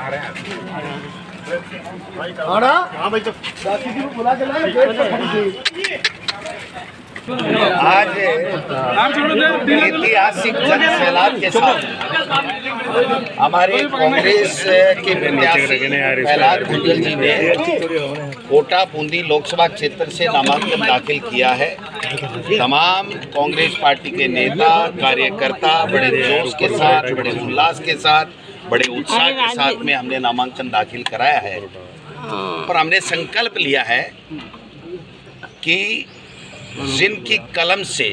आज ऐतिहासिक जन सैलाब के साथ हमारे कांग्रेस के प्रत्याशी प्रहलाद गुंजल जी ने कोटा बूंदी लोकसभा क्षेत्र से नामांकन दाखिल किया है। तमाम कांग्रेस पार्टी के नेता कार्यकर्ता बड़े जोश के साथ, बड़े उल्लास के साथ, बड़े उत्साह के साथ में हमने नामांकन दाखिल कराया है और हमने संकल्प लिया है कि जिनकी कलम से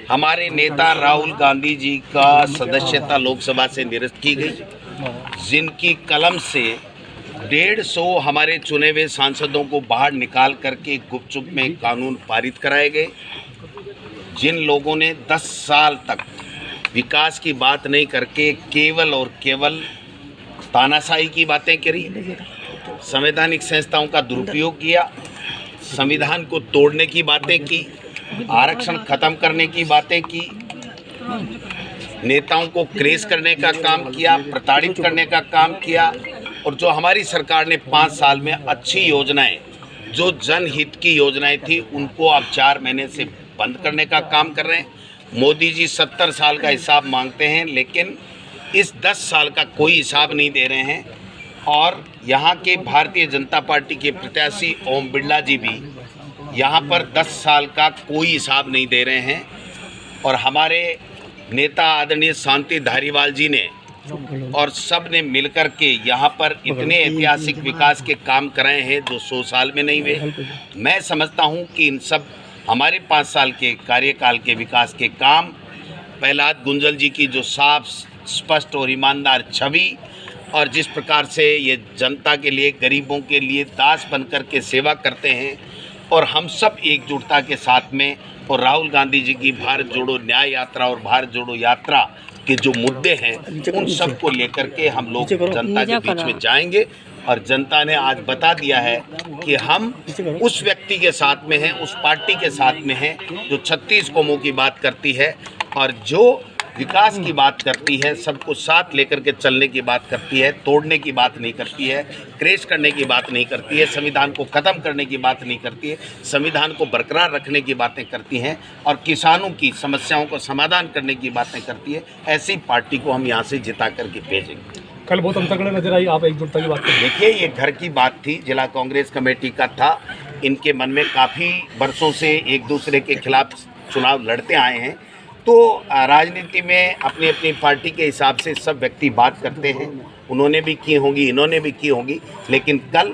हमारे नेता राहुल गांधी जी का सदस्यता लोकसभा से निरस्त की गई, जिनकी कलम से 150 हमारे चुने हुए सांसदों को बाहर निकाल करके गुपचुप में कानून पारित कराए गए, जिन लोगों ने 10 साल तक विकास की बात नहीं करके केवल और केवल तानाशाही की बातें करी, संवैधानिक संस्थाओं का दुरुपयोग किया, संविधान को तोड़ने की बातें की, आरक्षण खत्म करने की बातें की, नेताओं को क्रेज करने का काम किया, प्रताड़ित करने का काम किया और जो हमारी सरकार ने 5 साल में अच्छी योजनाएं, जो जनहित की योजनाएं थी, उनको अब 4 महीने से बंद करने का काम कर रहे हैं। मोदी जी 70 साल का हिसाब मांगते हैं, लेकिन इस 10 साल का कोई हिसाब नहीं दे रहे हैं। और यहाँ के भारतीय जनता पार्टी के प्रत्याशी ओम बिरला जी भी यहाँ पर 10 साल का कोई हिसाब नहीं दे रहे हैं। और हमारे नेता आदरणीय शांति धारीवाल जी ने और सब ने मिलकर के यहाँ पर इतने ऐतिहासिक विकास के काम कराए हैं जो 100 साल में नहीं हुए। मैं समझता हूँ कि इन सब हमारे 5 साल के कार्यकाल के विकास के काम, प्रहलाद गुंजल जी की जो साफ स्पष्ट और ईमानदार छवि और जिस प्रकार से ये जनता के लिए, गरीबों के लिए दास बनकर के सेवा करते हैं और हम सब एकजुटता के साथ में, और राहुल गांधी जी की भारत जोड़ो न्याय यात्रा और भारत जोड़ो यात्रा के जो मुद्दे हैं उन सब को लेकर के हम लोग जनता के बीच में जाएंगे। और जनता ने आज बता दिया है कि हम उस व्यक्ति के साथ में हैं, उस पार्टी के साथ में हैं जो 36 कौमों की बात करती है और जो विकास की बात करती है, सबको साथ लेकर के चलने की बात करती है, तोड़ने की बात नहीं करती है, क्रेश करने की बात नहीं करती है, संविधान को ख़त्म करने की बात नहीं करती है, संविधान को बरकरार रखने की बातें करती हैं और किसानों की समस्याओं को समाधान करने की बातें करती है। ऐसी पार्टी को हम यहाँ से जिता करके भेजेंगे। कल बहुत अंतर्गण नजर आई, आप एकजुटता की बात करें। देखिए, ये घर की बात थी, जिला कांग्रेस कमेटी का था, इनके मन में काफ़ी वर्षों से एक दूसरे के खिलाफ चुनाव लड़ते आए हैं। तो राजनीति में अपनी अपनी पार्टी के हिसाब से सब व्यक्ति बात करते हैं, उन्होंने भी की होंगी, इन्होंने भी की होंगी, लेकिन कल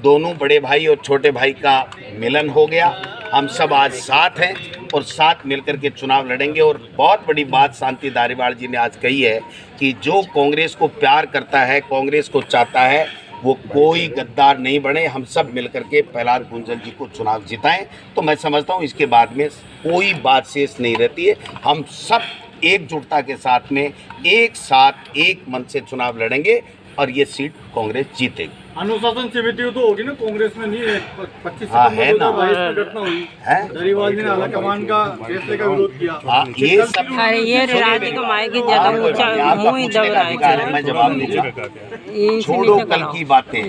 दोनों बड़े भाई और छोटे भाई का मिलन हो गया। हम सब आज साथ हैं और साथ मिलकर के चुनाव लड़ेंगे। और बहुत बड़ी बात शांति धारीवाल जी ने आज कही है कि जो कांग्रेस को प्यार करता है, कांग्रेस को चाहता है, वो कोई गद्दार नहीं बने। हम सब मिलकर के प्रहलाद गुंजल जी को चुनाव जिताएं। तो मैं समझता हूँ इसके बाद में कोई बात शेष नहीं रहती है। हम सब एकजुटता के साथ में एक साथ एक मन से चुनाव लड़ेंगे और ये सीट कांग्रेस जीतेगी। अनुशासन समिति तो होगी ना कांग्रेस में, नहीं है 25 है ना, घटना हुई है। धारीवाल जी ने आलाकमान का फैसले का विरोध किया। ये सब मैं जवाब नहीं, छोड़ो कल की बातें,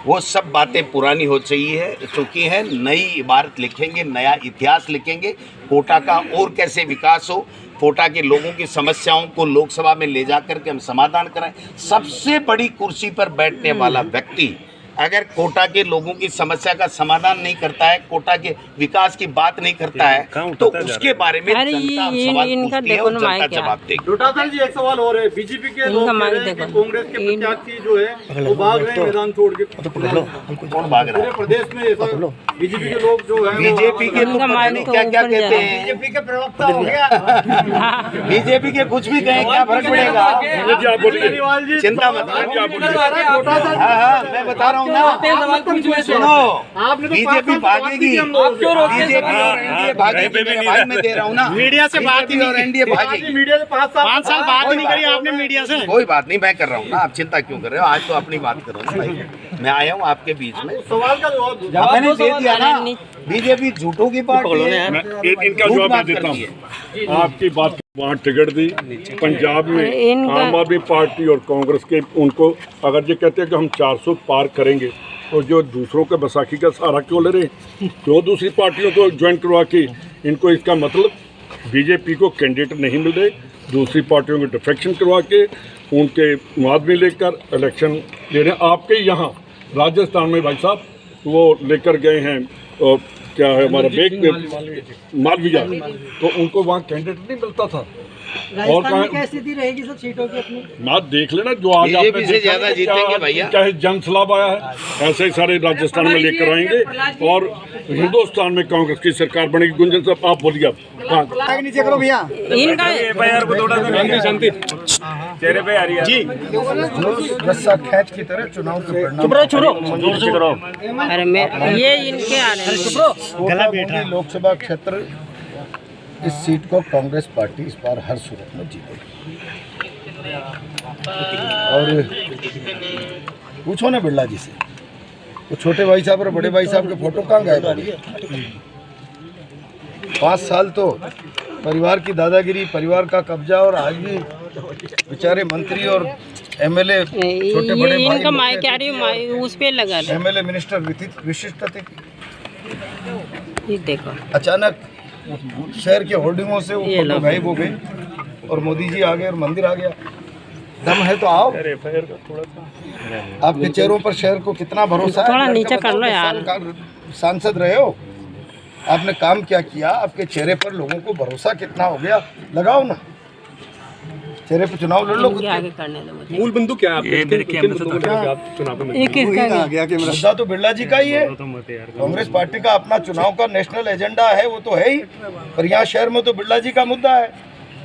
वो सब बातें पुरानी हो चुकी है। नई इबारत लिखेंगे, नया इतिहास लिखेंगे। कोटा का और कैसे विकास हो, कोटा के लोगों की समस्याओं को लोकसभा में ले जाकर के हम समाधान कराएं। सबसे बड़ी कुर्सी पर बैठने वाला व्यक्ति अगर कोटा के लोगों की समस्या का समाधान नहीं करता है, कोटा के विकास की बात नहीं करता है, तो उसके बारे में जनता सवाल पूछती है और जनता जवाब देगी। डोटासर जी, एक सवाल और है। बीजेपी के लोग कह रहे हैं कि कांग्रेस के प्रत्याशी जो है वो भाग रहे हैं मैदान छोड़ के। कौन भाग रहा है? पूरे प्रदेश में ऐसा बीजेपी के लोग जो है, बीजेपी के तो पता नहीं क्या क्या कहते हैं। बीजेपी के प्रवक्ता हो गया। बीजेपी के कुछ भी कहें, क्या फर्क पड़ेगा? चिंता मत करो। हाँ, मैं बता रहा हूँ ना, सुनो, बीजेपी भागेगी, बीजेपी और एनडीए भागेगी। भाई मैं दे रहा हूँ ना, मीडिया से बात बीजेपी और एनडीए भागेगी। मीडिया से 5 साल बात ही नहीं करी आपने मीडिया से। कोई बात नहीं, मैं कर रहा हूँ ना, आप चिंता क्यों कर रहे हो? आज तो अपनी बात करो ना भाई, मैं आया हूँ आपके बीच में। सवाल का जवाब मैंने दे दिया ना। बीजेपी झूठों की पार्टी है, इनका जवाब मैं देता हूँ। आपकी बात वहाँ टिकट दी। पंजाब में आम आदमी पार्टी और कांग्रेस के उनको अगर ये कहते हैं कि हम 400 पार करेंगे तो जो दूसरों के बैसाखी का सहारा क्यों ले रहे हैं, क्यों दूसरी पार्टियों को ज्वाइन करवा के इनको इसका मतलब बीजेपी को कैंडिडेट नहीं मिल रहे, दूसरी पार्टियों को डिफेक्शन करवा के उनके मुआवजे लेकर इलेक्शन ले रहे हैं। आपके यहाँ राजस्थान में भाई साहब वो लेकर गए हैं और क्या है हमारा मालवीय, तो उनको वहाँ कैंडिडेट नहीं मिलता था। और क्या स्थिति रहेगी सब सीटों की अपनी? ना देख लेना जो आज आपने बीजेपी से ज्यादा जीतेंगे भैया। चाहे जनसलाब आया है ऐसे ही सारे राजस्थान में लेकर आएंगे और हिंदुस्तान में कांग्रेस की सरकार बनेगी। गुंजन साहब आप बोलिए आप। नीचे करो भैया। इनका एफआईआर को थोड़ा शांति चेहरे पे आ रही है जी। रस्सा खैच की तरह चुनाव के परिणाम अरे मैं ये इनके आ रहे हैं। लोकसभा क्षेत्र इस सीट को कांग्रेस पार्टी इस बार हर सूरत में जीतेगी। और पूछो ना बिरला जी से, वो छोटे भाई साहब और बड़े भाई साहब के फोटो कहाँ गए बाड़ी? 5 साल तो परिवार की दादागिरी, परिवार का कब्जा, और आज भी बेचारे मंत्री और एमएलए छोटे बड़े इनका माई क्या रही उस पे लगा रहे। एमएलए मिनिस्टर विशिष्ट थे। ये देखो अचानक शहर के होर्डिंगों से वो फोटो गायब हो गई और मोदी जी आ गए और मंदिर आ गया। दम है तो आओ। आपके चेहरों पर शहर को कितना भरोसा है? थोड़ा नीचे कर लो यार। सांसद रहे हो, आपने काम क्या किया? आपके चेहरे पर लोगों को भरोसा कितना हो गया? लगाओ ना चेहरे पर, चुनाव लड़ लो। आगे करने दो मुझे। मूल बिंदु क्या है आप चुनाव में? मुद्दा तो बिरला जी का ही है। कांग्रेस पार्टी का अपना चुनाव का नेशनल एजेंडा है, वो तो है ही, पर यहाँ शहर में तो बिरला जी का मुद्दा है।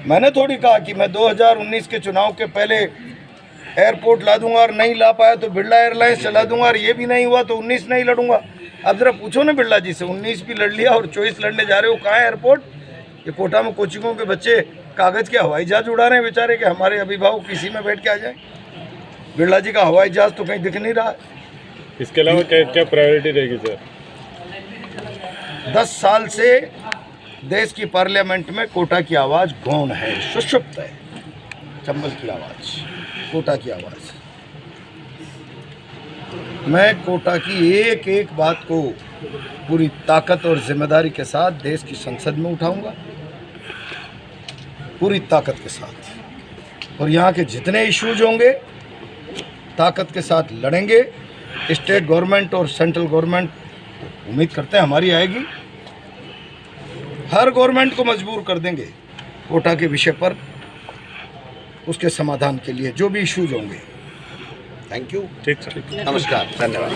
मैंने थोड़ी कहा कि मैं 2019 के चुनाव के पहले एयरपोर्ट ला दूंगा और नहीं ला पाया तो बिरला एयरलाइंस चला दूंगा, और ये भी नहीं हुआ तो 19 नहीं लड़ूंगा। अब जरा पूछो ना बिरला जी से, 19 भी लड़ लिया और 24 लड़ने जा रहे हो, कहाँ है एयरपोर्ट? ये कोटा में कोचिंगों के बच्चे कागज़ के हवाई जहाज उड़ा रहे हैं बेचारे, कि हमारे अभिभावक किसी में बैठ के आ जाए। बिरला जी का हवाई जहाज तो कहीं दिख नहीं रहा है। इसके अलावा क्या प्रायोरिटी रहेगी सर? 10 साल से देश की पार्लियामेंट में कोटा की आवाज़ गौण है, सुषुप्त है। चंबल की आवाज़, कोटा की आवाज़। मैं कोटा की एक एक बात को पूरी ताकत और जिम्मेदारी के साथ देश की संसद में उठाऊंगा, पूरी ताकत के साथ। और यहाँ के जितने इश्यूज होंगे ताकत के साथ लड़ेंगे। स्टेट गवर्नमेंट और सेंट्रल गवर्नमेंट उम्मीद करते हैं हमारी आएगी, हर गवर्नमेंट को मजबूर कर देंगे कोटा के विषय पर, उसके समाधान के लिए जो भी इश्यूज होंगे। Thank you. ठीक सर। नमस्कार, धन्यवाद।